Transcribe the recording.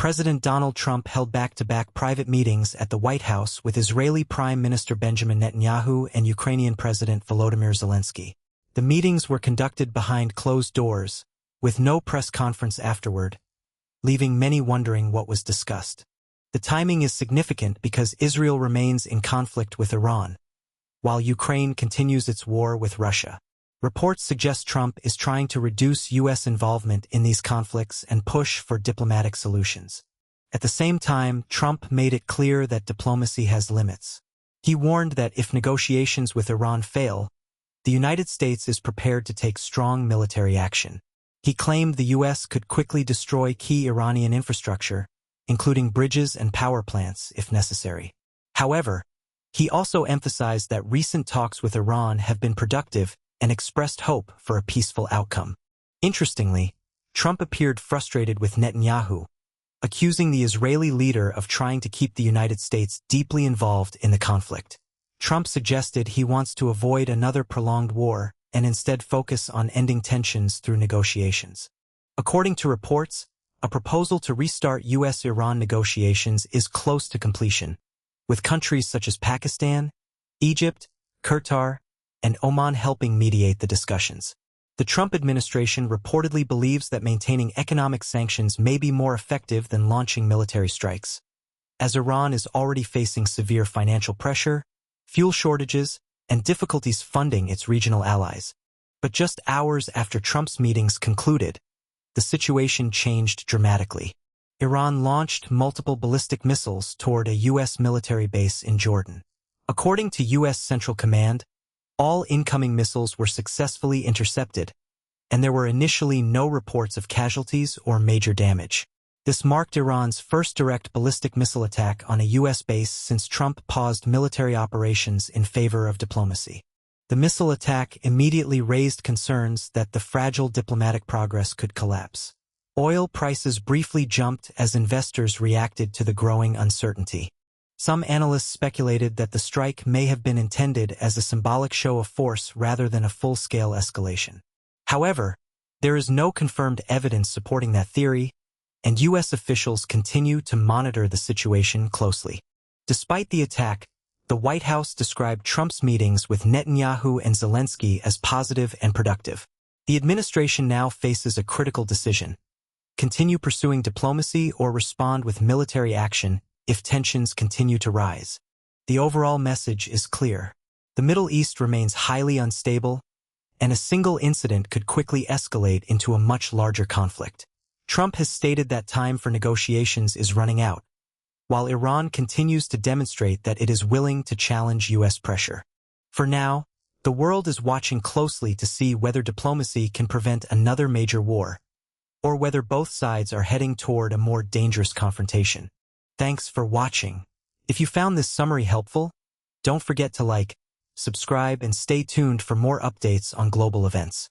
President Donald Trump held back-to-back private meetings at the White House with Israeli Prime Minister Benjamin Netanyahu and Ukrainian President Volodymyr Zelensky. The meetings were conducted behind closed doors, with no press conference afterward, leaving many wondering what was discussed. The timing is significant because Israel remains in conflict with Iran, while Ukraine continues its war with Russia. Reports suggest Trump is trying to reduce U.S. involvement in these conflicts and push for diplomatic solutions. At the same time, Trump made it clear that diplomacy has limits. He warned that if negotiations with Iran fail, the United States is prepared to take strong military action. He claimed the U.S. could quickly destroy key Iranian infrastructure, including bridges and power plants, if necessary. However, he also emphasized that recent talks with Iran have been productive and expressed hope for a peaceful outcome. Interestingly, Trump appeared frustrated with Netanyahu, accusing the Israeli leader of trying to keep the United States deeply involved in the conflict. Trump suggested he wants to avoid another prolonged war and instead focus on ending tensions through negotiations. According to reports, a proposal to restart U.S.-Iran negotiations is close to completion, with countries such as Pakistan, Egypt, Qatar, and Oman helping mediate the discussions. The Trump administration reportedly believes that maintaining economic sanctions may be more effective than launching military strikes, as Iran is already facing severe financial pressure, fuel shortages, and difficulties funding its regional allies. But just hours after Trump's meetings concluded, the situation changed dramatically. Iran launched multiple ballistic missiles toward a U.S. military base in Jordan. According to U.S. Central Command, all incoming missiles were successfully intercepted, and there were initially no reports of casualties or major damage. This marked Iran's first direct ballistic missile attack on a U.S. base since Trump paused military operations in favor of diplomacy. The missile attack immediately raised concerns that the fragile diplomatic progress could collapse. Oil prices briefly jumped as investors reacted to the growing uncertainty. Some analysts speculated that the strike may have been intended as a symbolic show of force rather than a full-scale escalation. However, there is no confirmed evidence supporting that theory, and U.S. officials continue to monitor the situation closely. Despite the attack, the White House described Trump's meetings with Netanyahu and Zelensky as positive and productive. The administration now faces a critical decision: continue pursuing diplomacy or respond with military action if tensions continue to rise. The overall message is clear. The Middle East remains highly unstable, and a single incident could quickly escalate into a much larger conflict. Trump has stated that time for negotiations is running out, while Iran continues to demonstrate that it is willing to challenge U.S. pressure. For now, the world is watching closely to see whether diplomacy can prevent another major war, or whether both sides are heading toward a more dangerous confrontation. Thanks for watching. If you found this summary helpful, don't forget to like, subscribe, and stay tuned for more updates on global events.